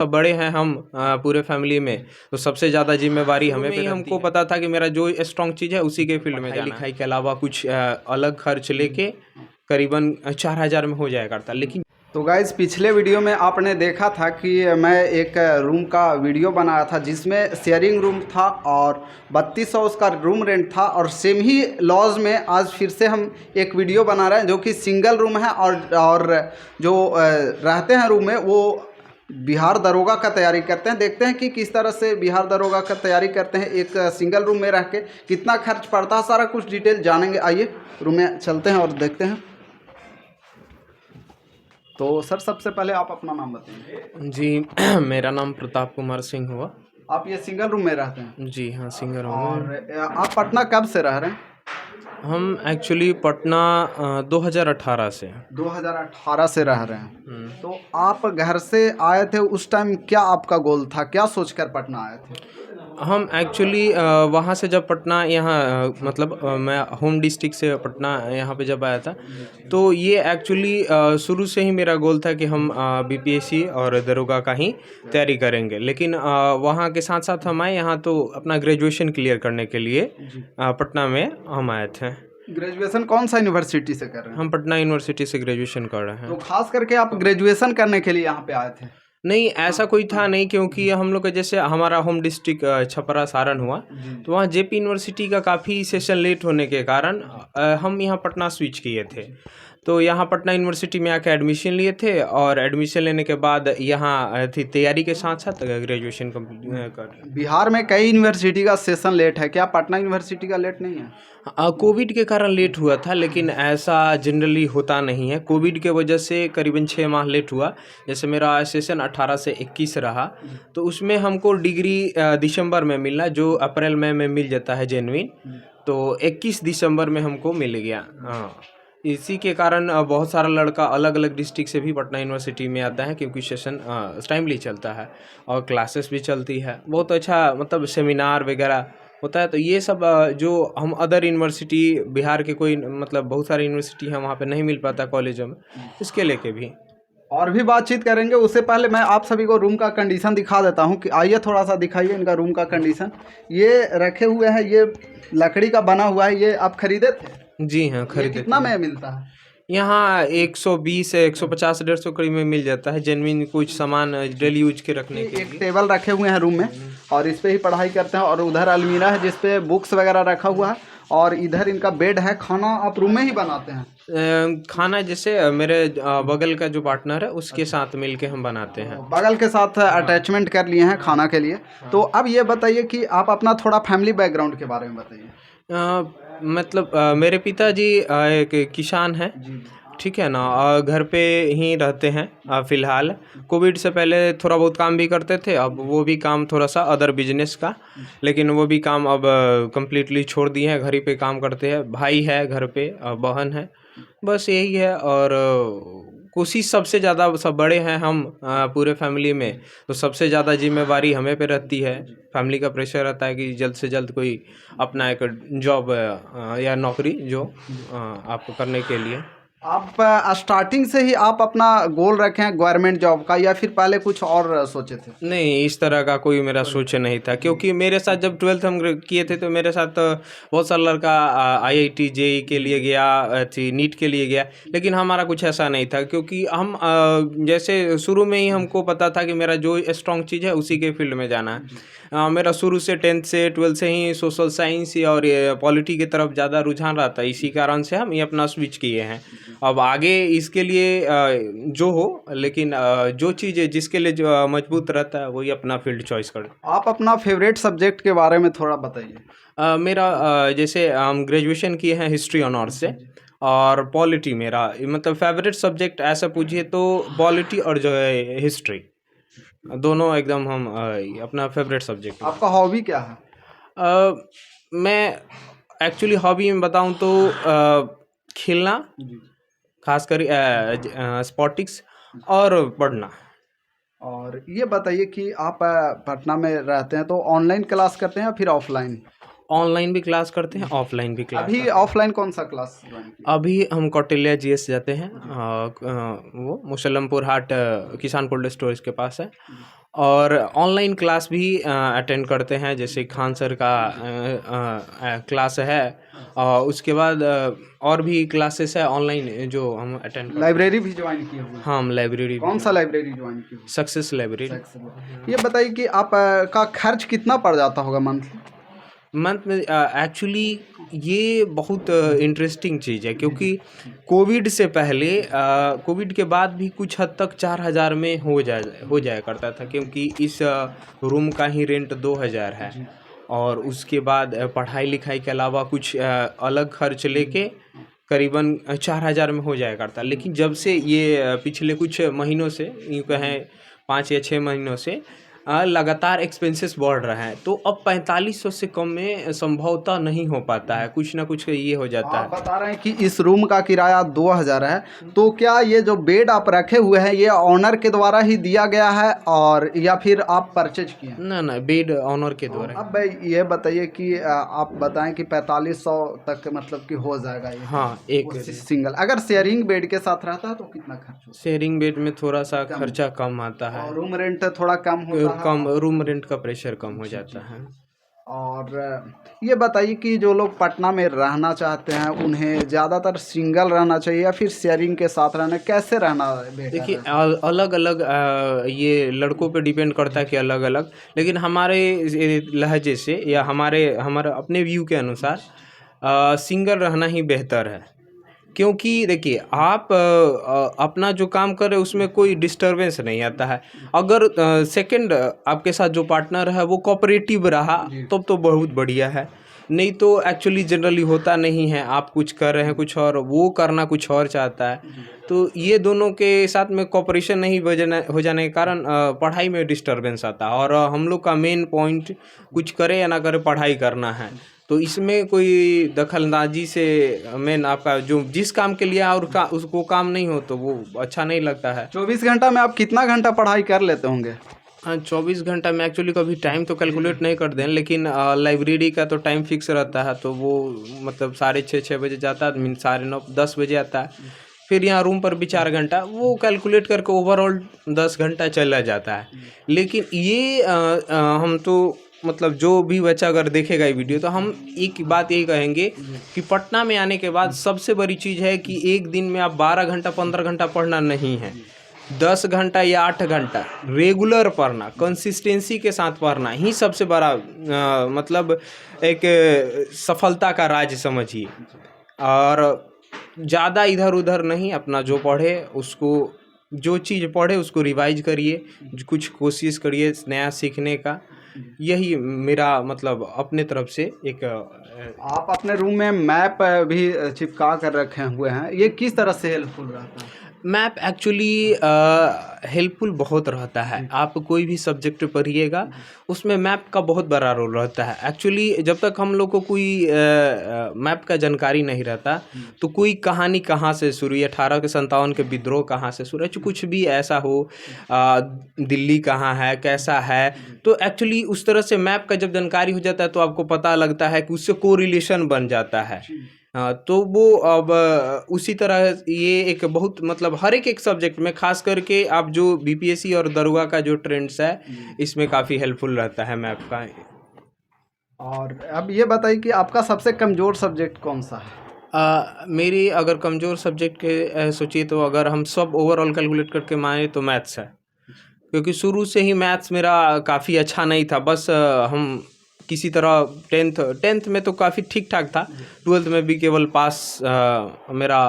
सब बड़े हैं हम पूरे फैमिली में, तो सबसे ज़्यादा जिम्मेवारी हमें पे हमको पता था कि मेरा जो स्ट्रॉन्ग चीज़ है उसी के फील्ड में जाना है। लिखाई के अलावा कुछ अलग खर्च लेके करीबन 4,000 में हो जाया करता, लेकिन तो गाइज़ पिछले वीडियो में आपने देखा था कि मैं एक रूम का वीडियो बनाया था जिसमें शेयरिंग रूम था और 3200 उसका रूम रेंट था। और सेम ही लॉज में आज फिर से हम एक वीडियो बना रहे हैं जो कि सिंगल रूम है और जो रहते हैं रूम में वो बिहार दरोगा का तैयारी करते हैं। देखते हैं कि किस तरह से बिहार दरोगा का तैयारी करते हैं, एक सिंगल रूम में रह के कितना खर्च पड़ता है, सारा कुछ डिटेल जानेंगे। आइए रूम में चलते हैं और देखते हैं। तो सर सबसे पहले आप अपना नाम बताइए। जी मेरा नाम प्रताप कुमार सिंह हुआ। आप ये सिंगल रूम में रहते हैं? जी हाँ, सिंगल रूम। और आप पटना कब से रह रहे हैं? हम एक्चुअली पटना 2018 से 2018 से रह रहे हैं। तो आप घर से आए थे, उस टाइम क्या आपका गोल था, क्या सोचकर पटना आए थे? हम एक्चुअली वहाँ से जब पटना यहाँ मतलब मैं होम डिस्ट्रिक्ट से पटना यहाँ पे जब आया था, तो ये एक्चुअली शुरू से ही मेरा गोल था कि हम बीपीएससी और दरोगा का ही तैयारी करेंगे। लेकिन वहाँ के साथ साथ हम आए यहाँ तो अपना ग्रेजुएशन क्लियर करने के लिए पटना में हम आए थे। ग्रेजुएशन कौन सा यूनिवर्सिटी से कर रहे हैं? हम पटना यूनिवर्सिटी से ग्रेजुएशन कर रहे हैं। तो खास करके आप ग्रेजुएशन करने के लिए यहाँ पे आए थे? नहीं, ऐसा कोई था नहीं, क्योंकि हम लोग का जैसे हमारा होम डिस्ट्रिक्ट छपरा सारण हुआ, तो वहाँ जेपी यूनिवर्सिटी का काफ़ी सेशन लेट होने के कारण हम यहाँ पटना स्विच किए थे। तो यहाँ पटना यूनिवर्सिटी में आके एडमिशन लिए थे और एडमिशन लेने के बाद यहाँ थी तैयारी के साथ साथ ग्रेजुएशन कंप्लीट कर। बिहार में कई यूनिवर्सिटी का सेशन लेट है, क्या पटना यूनिवर्सिटी का लेट नहीं है? कोविड के कारण लेट हुआ था, लेकिन ऐसा जनरली होता नहीं है। कोविड के वजह से करीबन 6 माह लेट हुआ। जैसे मेरा सेशन 18 से 21 रहा, तो उसमें हमको डिग्री दिसंबर में मिला, जो अप्रैल में मिल जाता है जेन्युइन, तो 21 दिसंबर में हमको मिल गया। हाँ, इसी के कारण बहुत सारा लड़का अलग अलग डिस्ट्रिक्ट से भी पटना यूनिवर्सिटी में आता है, क्योंकि सेशन टाइमली चलता है और क्लासेस भी चलती है, बहुत अच्छा मतलब सेमिनार वगैरह होता है। तो ये सब जो हम अदर यूनिवर्सिटी बिहार के कोई मतलब बहुत सारी यूनिवर्सिटी है वहाँ पे नहीं मिल पाता कॉलेजों में, इसके लेके भी और भी बातचीत करेंगे। उससे पहले मैं आप सभी को रूम का कंडीशन दिखा देता हूँ कि आइए थोड़ा सा दिखाइए इनका रूम का कंडीशन। ये रखे हुए हैं, ये लकड़ी का बना हुआ है, ये आप खरीदे थे? जी हाँ, खरीदे। कितना में मिलता है? यहाँ 120 से 150 150 करीब में मिल जाता है, जेन्युइन कुछ सामान डेली यूज के रखने के एक टेबल रखे हुए हैं रूम में और इस पे ही पढ़ाई करते हैं, और उधर अलमीरा है जिसपे बुक्स वगैरह रखा हुआ है, और इधर इनका बेड है। खाना आप रूम में ही बनाते हैं? खाना जैसे मेरे बगल का जो पार्टनर है उसके साथ मिलके हम बनाते हैं। बगल के साथ अटैचमेंट कर लिए हैं खाना के लिए। तो अब ये बताइए कि आप अपना थोड़ा फैमिली बैकग्राउंड के बारे में बताइए। मतलब मेरे पिताजी एक किसान हैं, ठीक है ना, और घर पे ही रहते हैं फ़िलहाल। कोविड से पहले थोड़ा बहुत काम भी करते थे, अब वो भी काम थोड़ा सा अदर बिजनेस का, लेकिन वो भी काम अब कम्प्लीटली छोड़ दिए हैं, घर ही पे काम करते हैं। भाई है घर पे, बहन है, बस यही है। और कोशिश सबसे ज़्यादा, सब बड़े हैं हम पूरे फैमिली में, तो सबसे ज़्यादा जिम्मेवारी हमें पे रहती है। फैमिली का प्रेशर रहता है कि जल्द से जल्द कोई अपना एक जॉब या नौकरी जो आपको करने के लिए। आप स्टार्टिंग से ही आप अपना गोल रखे हैं गवर्नमेंट जॉब का, या फिर पहले कुछ और सोचे थे? नहीं, इस तरह का कोई मेरा सोच नहीं था, क्योंकि मेरे साथ जब 12th हम किए थे तो मेरे साथ बहुत सारा लड़का आईआईटी जेईई के लिए गया, नीट के लिए गया, लेकिन हमारा कुछ ऐसा नहीं था, क्योंकि हम जैसे शुरू में ही हमको पता था कि मेरा जो स्ट्रॉन्ग चीज़ है उसी के फील्ड में जाना है। मेरा शुरू से 10th से 12th से ही सोशल साइंस और पॉलिटी की तरफ ज़्यादा रुझान रहा था, इसी कारण से हम ये अपना स्विच किए हैं। अब आगे इसके लिए जो हो, लेकिन जो चीज़ जिसके लिए जो मजबूत रहता है वही अपना फील्ड चॉइस कर। आप अपना फेवरेट सब्जेक्ट के बारे में थोड़ा बताइए। मेरा जैसे हम ग्रेजुएशन किए हैं हिस्ट्री ऑनर्स से, और पॉलिटी मेरा मतलब फेवरेट सब्जेक्ट ऐसा पूछिए तो पॉलिटी और जो है हिस्ट्री, दोनों एकदम हम अपना फेवरेट सब्जेक्ट। आपका हॉबी क्या है? मैं एक्चुअली हॉबी में बताऊं तो खेलना, खासकर स्पोर्टिक्स, और पढ़ना। और ये बताइए कि आप पटना में रहते हैं तो ऑनलाइन क्लास करते हैं या फिर ऑफलाइन? ऑनलाइन भी क्लास करते हैं, ऑफलाइन भी क्लास अभी ऑफलाइन कौन सा क्लास ज्वाइन किया? अभी हम कौटिल्य जीएस जाते हैं, वो मुसल्लमपुर हाट किसान कोल्ड स्टोरेज के पास है। और ऑनलाइन क्लास भी अटेंड करते हैं, जैसे खान सर का क्लास है, और उसके बाद और भी क्लासेस है ऑनलाइन जो हम अटेंड करते हैं। लाइब्रेरी भी ज्वाइन किए हुए हैं? हाँ, हम लाइब्रेरी कौन सा लाइब्रेरी ज्वाइन किए हुए? Success library. ये बताइए कि आप का खर्च कितना पड़ जाता होगा मंथली? मंथ में एक्चुअली ये बहुत इंटरेस्टिंग चीज़ है, क्योंकि कोविड से पहले कोविड के बाद भी कुछ हद तक 4,000 में हो जाया करता था, क्योंकि इस रूम का ही रेंट 2,000 है, और उसके बाद पढ़ाई लिखाई के अलावा कुछ अलग खर्च लेके करीबन 4,000 में हो जाया करता। लेकिन जब से ये पिछले कुछ महीनों से, यूँ कहें 5 या 6 महीनों से लगातार एक्सपेंसेस बढ़ रहे हैं, तो अब 4500 से कम में संभवतः नहीं हो पाता है, कुछ ना कुछ ये हो जाता आप है। बता रहे हैं कि इस रूम का किराया 2,000 है, तो क्या ये जो बेड आप रखे हुए हैं ये ऑनर के द्वारा ही दिया गया है और या फिर आप परचेज किए हैं? ना, बेड ऑनर के द्वारा। अब ये बताइए कि आप बताएं कि 4500 तक मतलब कि हो जाएगा ये? हाँ, एक सिंगल। अगर शेयरिंग बेड के साथ रहता है तो कितना खर्च होगा? शेयरिंग बेड में थोड़ा सा खर्चा कम आता है, और रूम रेंट थोड़ा कम होता है? कम रूम रेंट का प्रेशर कम हो जाता है। और ये बताइए कि जो लोग पटना में रहना चाहते हैं उन्हें ज़्यादातर सिंगल रहना चाहिए या फिर शेयरिंग के साथ रहना, कैसे रहना बेहतर देखिए, है? अलग अलग ये लड़कों पे डिपेंड करता है कि अलग अलग, लेकिन हमारे लहजे से या हमारे अपने व्यू के अनुसार सिंगल रहना ही बेहतर है। क्योंकि देखिए, आप अपना जो काम कर रहे हैं उसमें कोई डिस्टरबेंस नहीं आता है। अगर सेकंड आपके साथ जो पार्टनर है वो कोऑपरेटिव रहा तब तो बहुत बढ़िया है, नहीं तो एक्चुअली जनरली होता नहीं है, आप कुछ कर रहे हैं कुछ और, वो करना कुछ और चाहता है, तो ये दोनों के साथ में कोऑपरेशन नहीं हो जाने के कारण पढ़ाई में डिस्टरबेंस आता है। और हम लोग का मेन पॉइंट कुछ करे या ना करे पढ़ाई करना है, तो इसमें कोई दखलंदाजी से मेन आपका जो जिस काम के लिए और उसको काम नहीं हो तो वो अच्छा नहीं लगता है। 24 घंटा में आप कितना घंटा पढ़ाई कर लेते होंगे? हाँ, 24 घंटा में एक्चुअली कभी टाइम तो कैलकुलेट नहीं कर दें, लेकिन लाइब्रेरी का तो टाइम फिक्स रहता है, तो वो मतलब 6:30 बजे जाता है, 9:30 10 बजे आता है, फिर यहाँ रूम पर भी 4 घंटा, वो कैलकुलेट करके ओवरऑल 10 घंटा चला जाता है। लेकिन ये हम तो मतलब जो भी बच्चा अगर देखेगा ये वीडियो, तो हम एक बात यही कहेंगे कि पटना में आने के बाद सबसे बड़ी चीज़ है कि एक दिन में आप 12 घंटा 15 घंटा पढ़ना नहीं है, 10 घंटा या 8 घंटा रेगुलर पढ़ना, कंसिस्टेंसी के साथ पढ़ना ही सबसे बड़ा मतलब एक सफलता का राज समझिए। और ज़्यादा इधर उधर नहीं, अपना जो पढ़े उसको, जो चीज़ पढ़े उसको रिवाइज करिए, कुछ कोशिश करिए नया सीखने का। यही मेरा मतलब अपने तरफ से एक आप अपने रूम में मैप भी चिपका कर रखे हुए हैं, ये किस तरह से हेल्पफुल रहता है? मैप एक्चुअली हेल्पफुल बहुत रहता है। आप कोई भी सब्जेक्ट पढ़िएगा उसमें मैप का बहुत बड़ा रोल रहता है। एक्चुअली जब तक हम लोग को कोई मैप का जानकारी नहीं रहता तो कोई कहानी कहाँ से शुरू, 1857 के विद्रोह कहाँ से शुरू, कुछ भी ऐसा हो, दिल्ली कहाँ है, कैसा है, तो एक्चुअली उस तरह से मैप का जब जानकारी हो जाता है तो आपको पता लगता है कि उससे कोरिलेशन बन जाता है। तो वो अब उसी तरह ये एक बहुत मतलब हर एक सब्जेक्ट में, खास करके आप जो बीपीएससी और दरोगा का जो ट्रेंड्स है इसमें काफ़ी हेल्पफुल रहता है मैप का। और अब ये बताइए कि आपका सबसे कमज़ोर सब्जेक्ट कौन सा है? मेरी अगर कमज़ोर सब्जेक्ट के सोचिए तो अगर हम सब ओवरऑल कैलकुलेट करके माने तो मैथ्स है, क्योंकि शुरू से ही मैथ्स मेरा काफ़ी अच्छा नहीं था। बस हम किसी तरह टेंथ में तो काफ़ी ठीक ठाक था, 12th में भी केवल पास मेरा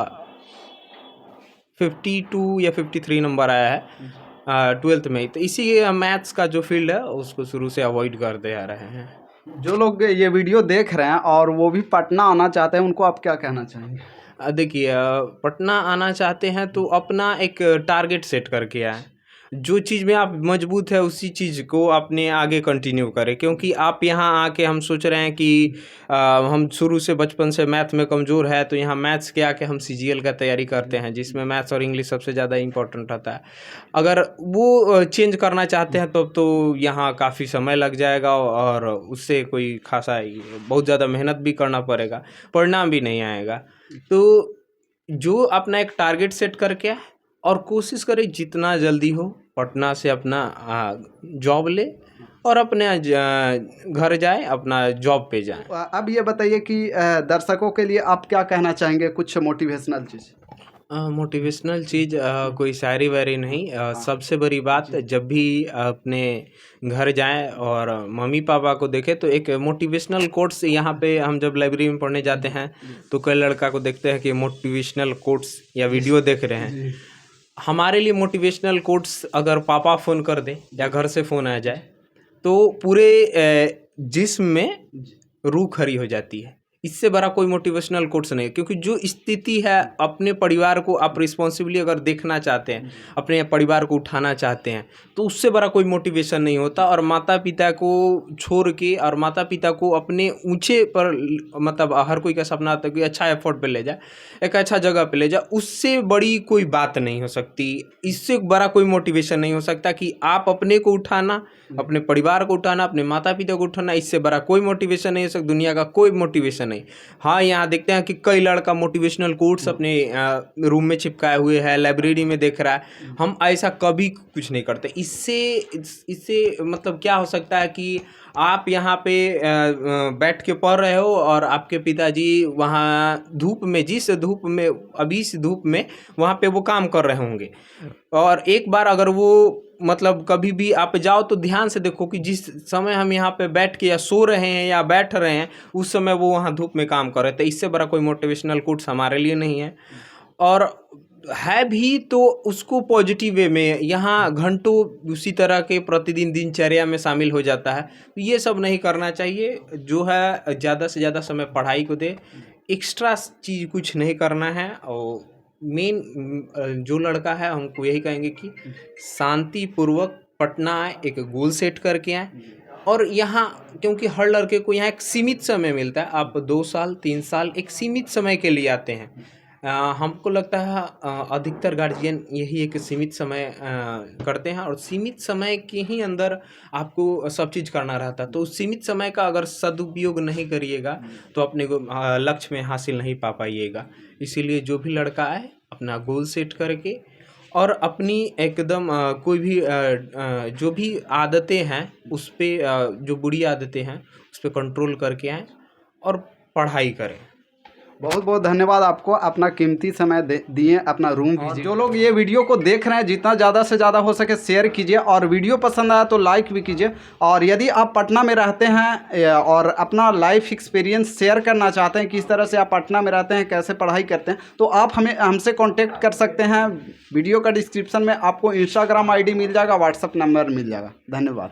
52 या 53 नंबर आया है 12th में ही। तो इसी मैथ्स का जो फील्ड है उसको शुरू से अवॉइड करते आ रहे हैं। जो लोग ये वीडियो देख रहे हैं और वो भी पटना आना चाहते हैं उनको आप क्या कहना चाहेंगे? देखिए, पटना आना चाहते हैं तो अपना एक टारगेट सेट करके आए। जो चीज़ में आप मजबूत है उसी चीज़ को अपने आगे कंटिन्यू करें, क्योंकि आप यहाँ आके हम सोच रहे हैं कि हम शुरू से बचपन से मैथ में कमज़ोर है, तो यहाँ मैथ्स के आके हम सीजीएल का तैयारी करते हैं जिसमें मैथ्स और इंग्लिश सबसे ज़्यादा इंपॉर्टेंट रहता है। अगर वो चेंज करना चाहते हैं तो यहाँ काफ़ी समय लग जाएगा और उससे कोई खासा बहुत ज़्यादा मेहनत भी करना पड़ेगा, परिणाम भी नहीं आएगा। तो जो अपना एक टारगेट सेट करके आए और कोशिश करें जितना जल्दी हो पटना से अपना जॉब ले और अपने घर जाए, अपना जॉब पे जाए। अब ये बताइए कि दर्शकों के लिए आप क्या कहना चाहेंगे, कुछ मोटिवेशनल चीज़? मोटिवेशनल चीज़ कोई शायरी वायरी नहीं। सबसे बड़ी बात, जब भी अपने घर जाएं और मम्मी पापा को देखें तो एक मोटिवेशनल कोट्स, यहाँ पे हम जब लाइब्रेरी में पढ़ने जाते हैं तो कई लड़का को देखते हैं कि मोटिवेशनल कोट्स या वीडियो देख रहे हैं। हमारे लिए मोटिवेशनल कोट्स अगर पापा फ़ोन कर दें या घर से फ़ोन आ जाए तो पूरे जिस्म में रूह खड़ी हो जाती है। इससे बड़ा कोई मोटिवेशनल कोट्स नहीं, क्योंकि जो स्थिति है अपने परिवार को आप रिस्पॉन्सिबली अगर देखना चाहते हैं, अपने परिवार को उठाना चाहते हैं, तो उससे बड़ा कोई मोटिवेशन नहीं होता। और माता पिता को छोड़ के और माता पिता को अपने ऊंचे पर, मतलब हर कोई का सपना आता है कि अच्छा एफर्ट पे ले जाए, एक अच्छा जगह पे ले जाए, उससे बड़ी कोई बात नहीं हो सकती। इससे बड़ा कोई मोटिवेशन नहीं हो सकता कि आप अपने को उठाना, अपने परिवार को उठाना, अपने माता पिता को उठाना, इससे बड़ा कोई मोटिवेशन नहीं हो सकता। दुनिया का कोई मोटिवेशन नहीं। हाँ, यहाँ देखते हैं कि कई लड़का मोटिवेशनल कोट्स अपने रूम में चिपकाए हुए है, लाइब्रेरी में देख रहा है। हम ऐसा कभी कुछ नहीं करते। इससे मतलब क्या हो सकता है कि आप यहाँ पे बैठ के पढ़ रहे हो और आपके पिताजी वहाँ धूप में, जिस धूप में, अभी इस धूप में वहाँ पे वो काम कर रहे होंगे। और एक बार अगर वो मतलब कभी भी आप जाओ तो ध्यान से देखो कि जिस समय हम यहाँ पे बैठ के या सो रहे हैं या बैठ रहे हैं, उस समय वो वहाँ धूप में काम कर रहे थे। इससे बड़ा कोई मोटिवेशनल कोट्स हमारे लिए नहीं है। और है भी तो उसको पॉजिटिव वे में, यहाँ घंटों उसी तरह के प्रतिदिन दिनचर्या में शामिल हो जाता है। तो ये सब नहीं करना चाहिए। जो है ज़्यादा से ज़्यादा समय पढ़ाई को दे, एक्स्ट्रा चीज़ कुछ नहीं करना है। और मेन जो लड़का है हमको यही कहेंगे कि शांतिपूर्वक पटना आए, एक गोल सेट करके आए। और यहाँ क्योंकि हर लड़के को यहाँ एक सीमित समय मिलता है, आप 2 साल 3 साल एक सीमित समय के लिए आते हैं। हमको लगता है अधिकतर गार्जियन यही एक सीमित समय करते हैं और सीमित समय के ही अंदर आपको सब चीज़ करना रहता है। तो उस सीमित समय का अगर सदुपयोग नहीं करिएगा तो अपने को लक्ष्य में हासिल नहीं पा पाइएगा। इसीलिए जो भी लड़का आए अपना गोल सेट करके और अपनी एकदम कोई भी जो भी आदतें हैं उस पर, जो बुरी आदतें हैं उस पर कंट्रोल करके आएँ और पढ़ाई करें। बहुत बहुत धन्यवाद आपको, अपना कीमती समय दिए, अपना रूम विजिट। जो लोग ये वीडियो को देख रहे हैं, जितना ज़्यादा से ज़्यादा हो सके शेयर कीजिए और वीडियो पसंद आया तो लाइक भी कीजिए। और यदि आप पटना में रहते हैं और अपना लाइफ एक्सपीरियंस शेयर करना चाहते हैं, किस तरह से आप पटना में रहते हैं, कैसे पढ़ाई करते हैं, तो आप हमसे कॉन्टेक्ट कर सकते हैं। वीडियो का डिस्क्रिप्शन में आपको इंस्टाग्राम ID मिल जाएगा, व्हाट्सअप नंबर मिल जाएगा। धन्यवाद।